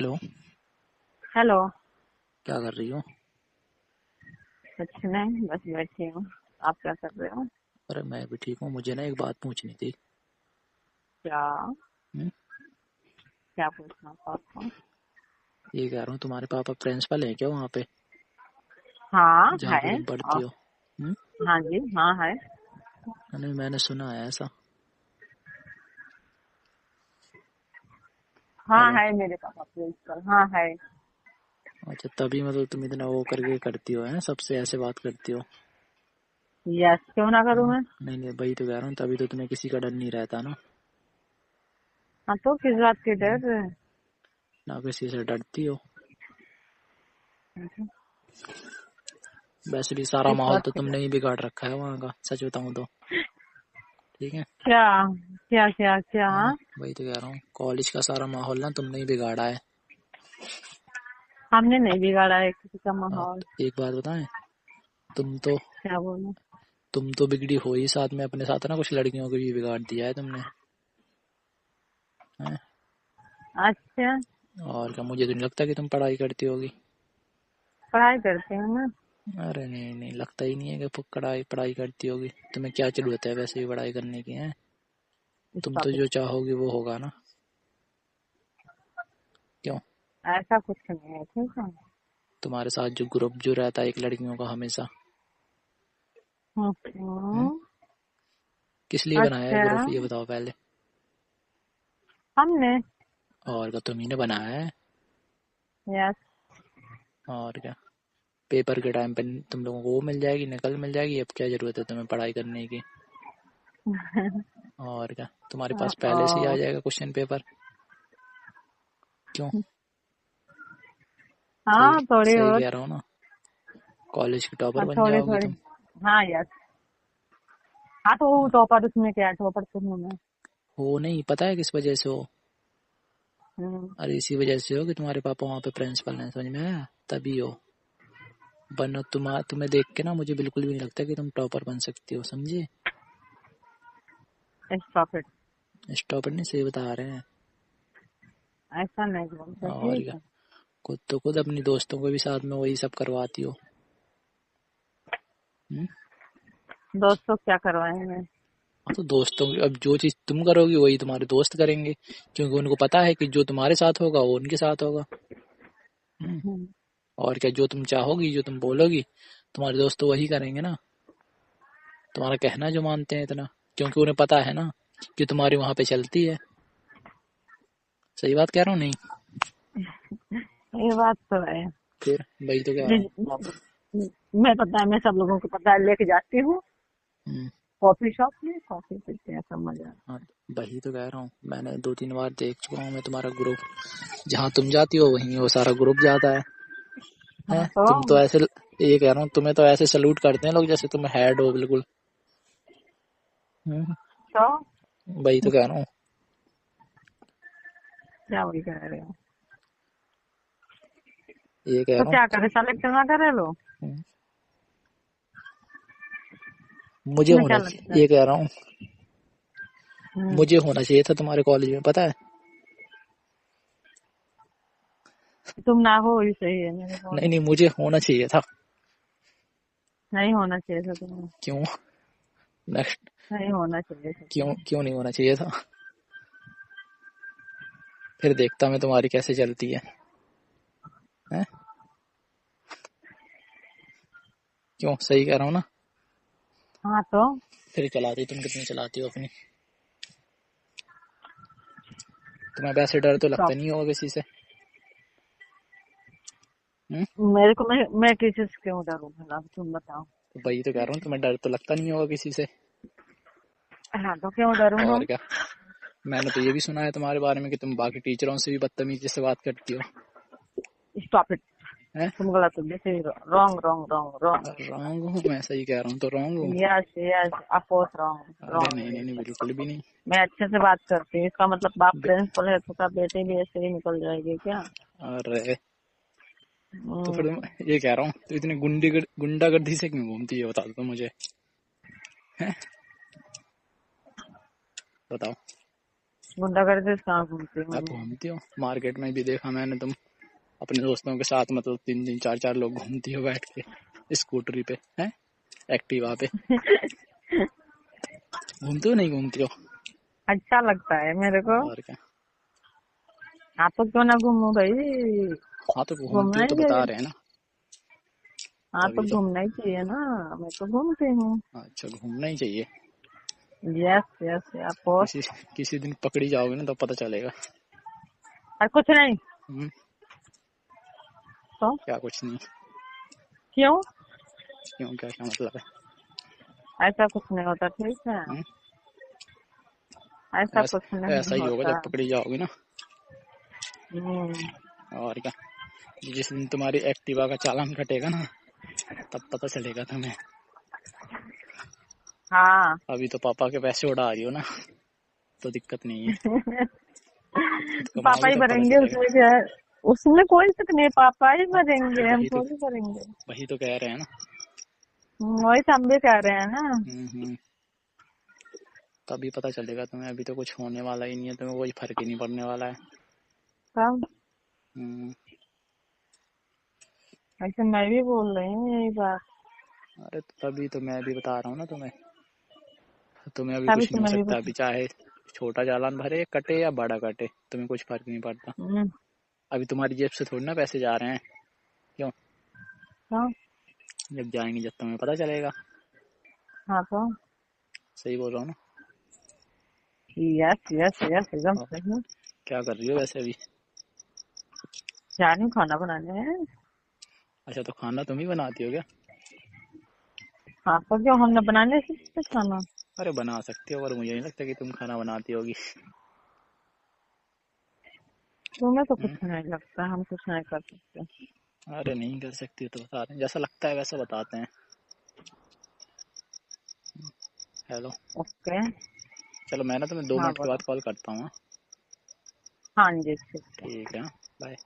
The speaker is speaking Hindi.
हेलो। हेलो। क्या कर रही हो? कुछ नहीं, बस बैठी हूँ। आप क्या कर रहे हो? अरे मैं भी ठीक हूँ। मुझे ना एक बात पूछनी थी। क्या? हम्म? क्या पूछना था आपको? ये कह रहा हूँ, तुम्हारे पापा प्रिंसिपल है क्या वहाँ पे, हाँ जहाँ पे है। तुम पढ़ती और हो? हम्म? हाँ जी, हाँ है। नहीं, मैंने सुना है ऐसा। हाँ हेलो। है, मेरे पापा प्रिंसिपल, हाँ है। अच्छा, तभी मतलब तुम इतना वो करके करती हो, है सबसे ऐसे बात करती हो? यस, क्यों ना करूँ मैं? नहीं नहीं, वही तो कह रहा हूँ, तभी तो तुम्हें किसी का डर नहीं रहता ना। हाँ, तो किस बात की हम्म? डर? ना किसी से डरती हो। वैसे भी सारा किस माहौल बात तो की डर? तुमने ही बिगाड़ रखा है वहाँ का, सच बताऊँ तो। ठीक है। क्या? क्या क्या क्या? हाँ, वही तो कह रहा हूँ, कॉलेज का सारा माहौल ना तुमने ही बिगाड़ा है। हमने नहीं बिगाड़ा है किसी का हाँ, माहौल। तो एक बात बताएं। तुम तो क्या बोलूं? तुम तो बिगड़ी हो ही, साथ में अपने साथ ना कुछ लड़कियों को भी बिगाड़ दिया है तुमने। हैं? अच्छा। और क्या, मुझे तो नहीं लगता कि तुम पढ़ाई करती होगी। पढ़ाई करते हैं ना। अरे नहीं नहीं, लगता ही नहीं है कि पढ़ाई पढ़ाई करती होगी। तुम्हें क्या जरूरत है वैसे भी पढ़ाई करने की है? तुम तो स्टॉप इट। जो चाहोगी वो होगा ना। क्यों? ऐसा कुछ नहीं है, ठीक है। तुम्हारे साथ जो ग्रुप जो रहता है एक लड़कियों का हमेशा। हैं? हम्म। किस लिए बनाया है अच्छा। ग्रुप, ये बताओ पहले। हमने। और क्या, तुम्ही ने बनाया है। यस। और क्या। पेपर के टाइम पे तुम लोगों को वो मिल जाएगी, नकल मिल जाएगी, अब क्या जरूरत है तुम्हें पढ़ाई करने की। और क्या, तुम्हारे पास पहले से ही आ ओ, जाएगा क्वेश्चन पेपर। क्यों? सही हाँ थोड़ी सही बहुत। कह रहा हूँ ना। कॉलेज की टॉपर हाँ बन थोड़ी जाओगी थोड़ी। तुम। हाँ यस। हाँ तो वो टॉपर, उसमें क्या है, टॉपर तो हूँ मैं। हो नहीं, पता है किस वजह से हो? हम्म। अरे इसी वजह से हो कि तुम्हारे पापा वहाँ पे प्रिंसिपल हैं, समझ में आया? तभी हो। वरना तुम्हें देख के ना मुझे बिल्कुल भी नहीं लगता कि तुम टॉपर बन सकती हो, समझे? Stop it. टॉपर नहीं, सही बता रहे हैं। ऐसा नहीं बोलते, और ठीक क्या। है। खुद तो खुद अपनी दोस्तों को भी साथ में वही सब करवाती हो। हम्म? दोस्तों क्या करवाएंगे? हाँ, तो दोस्तों अब जो चीज तुम करोगी वही तुम्हारे दोस्त करेंगे, क्योंकि उनको पता है कि जो तुम्हारे साथ होगा वो उनके साथ होगा। हम्म? हम्म। और क्या, जो तुम चाहोगी, जो तुम बोलोगी, तुम्हारे दोस्त तो वही करेंगे ना। तुम्हारा कहना जो मानते हैं इतना, क्योंकि उन्हें पता है ना कि तुम्हारी वहां पे चलती है। सही बात कह रहा हूँ नहीं? ये बात तो है। फिर वही तो कह रहा हूँ। मैं पता है, मैं सब लोगों को पता है, लेके जाती हूँ हम्म। कॉफी शॉप में, कॉफी पीते हैं, सब मजा हाँ, आता वही तो कह रहा हूँ, मैंने 2-3 बार देख चुका हूँ मैं तुम्हारा ग्रुप। जहाँ तुम जाती हो वहीं वो सारा ग्रुप जाता है। है। हैं? हाँ तो। तुम तो ऐसे, ये कह रहा हूँ, तुम्हें तो ऐसे सल्यूट करते हैं लोग जैसे तुम हेड हो बिल्कुल। हम्म, तो वही तो कह रहा हूँ। क्या वही कह रहे हो? ये कह तो रहा क्या करे, सेलेक्ट ना करे लो? हूँ, मुझे तुम्हें होना क्या चाहिए, लगता है? ये कह रहा हूँ, हम्म। मुझे होना चाहिए था तुम्हारे कॉलेज में, पता है? तुम ना हो ही सही है मेरे नहीं कॉलेज। नहीं, मुझे होना चाहिए था। नहीं होना चाहिए था तुम्हें। क्यों? नेक्स्ट। नहीं होना चाहिए था क्यों तुम्हें। क्यों नहीं होना चाहिए था? फिर देखता मैं तुम्हारी कैसे चलती है। हैं? क्यों, सही कह रहा हूँ ना? हाँ तो। फिर चलाती, तुम कितनी चलाती हो अपनी? तुम्हें वैसे डर तो लगता स्टॉप। नहीं होगा किसी से। हम्म? मेरे को, मैं किसी से क्यों डरूं भला, तुम बताओ। तो वही तो कह रहा हूँ, तुम्हें डर तो लगता नहीं होगा किसी से। हाँ तो क्यों डरूं और हम? क्या। मैंने तो ये भी सुना है तुम्हारे बारे में कि तुम बाकी टीचरों से भी बदतमीजी से बात करती हो। Stop it. हैं? तुम गलत हो, जैसे wrong wrong wrong wrong. Wrong हूँ मैं? सही कह रहा हूँ तो रॉन्ग हूँ? यस यस, अपोज रॉन्ग अरे नहीं नहीं नहीं, रॉन्ग। बिल्कुल भी नहीं। मैं अच्छे से बात करती हूँ, इसका मतलब बाप बे- प्रिंसिपल है तो क्या बेटी भी ऐसे ही निकल जाएगी क्या? अरे, तो फिर हम्म। ये कह रहा हूँ, तो इतनी गुंडागर्दी से क्यों घूमती है, बता दो तो मुझे। हैं? बताओ। गुंडागर्दी से कहाँ घूमती अब हूँ। घूमती हो मार्केट में भी देखा मैंने, तुम अपने दोस्तों के साथ मतलब 3-3 4-4 लोग घूमती हो बैठ के स्कूटरी पे, हैं एक्टिवा पे। घूमती हो नहीं घूमती हो? अच्छा लगता है मेरे को। और क्या। आप तो क्यों ना घूमू भाई। हाँ तो घूमती घूमना हो ही तो बता चाहिए। रहे हैं ना। हाँ तो तभी तो। घूमना ही चाहिए ना। मैं तो घूमती हूँ। अच्छा घूमना ही चाहिए। Yes yes of course. किसी किसी दिन पकड़ी जाओगे ना तो पता चलेगा। और कुछ नहीं। हम्म, तो क्या कुछ नहीं? क्यों। क्यों, क्या क्या मतलब है? ऐसा कुछ नहीं होता, ठीक है। हम्म, ऐसा कुछ ऐसा नहीं ऐसा ही होगा होता। जब पकड़ी जाओगी ना। हम्म। और क्या। जिस दिन तुम्हारी एक्टिवा का चालान कटेगा ना तब पता चलेगा तुम्हें। हाँ। अभी तो पापा के पैसे उड़ा रही हो ना तो दिक्कत नहीं है। खुद पापा कमाओगी ही तब पता भरेंगे, चलेगा। उसमें क्या है। उसमें कोई दिक्कत नहीं है, पापा ही हाँ, तो भरेंगे, हम वही तो थोड़ी भरेंगे। वही तो कह रहे हैं ना। वही तो हम भी कह रहे हैं ना। हम्म, तभी पता चलेगा तुम्हें। अभी तो कुछ होने वाला ही नहीं है, तुम्हें कोई फर्क ही नहीं पड़ने वाला है। तब हम्म, ऐसे मैं भी बोल रही हूँ यही बात। अरे तो तभी तो मैं भी बता रहा हूँ ना तुम्हें। तुम्हें अभी तभी कुछ तो नहीं हो मैं भी सकता, अभी चाहे छोटा चालान भरे कटे या बड़ा कटे तुम्हें कुछ फर्क नहीं पड़ता। अभी तुम्हारी जेब से थोड़ी ना पैसे जा रहे हैं। क्यों? हाँ। जब जाएंगे जब तुम्हें पता चलेगा। हाँ तो सही बोल रहा हूँ ना। यस यस यस एकदम और सही। क्या कर रही हो वैसे अभी? जा रही हूँ खाना बनाने। अच्छा तो खाना तुम ही बनाती हो क्या? हाँ तो क्यों, हमने बनाने से खाना। अरे बना सकती हो पर मुझे नहीं लगता कि तुम खाना बनाती होगी। तुम्हें तो कुछ हम्म, नहीं लगता, हम कुछ नहीं कर सकते। अरे नहीं कर सकती तो बता रहे हैं, जैसा लगता है वैसा बताते हैं। हेलो। ओके। चलो मैं ना तुम्हें 2 हाँ मिनट के बोलो। बाद कॉल करता हूँ। हाँ? हाँ जी ठीक है। ठीक है, बाय।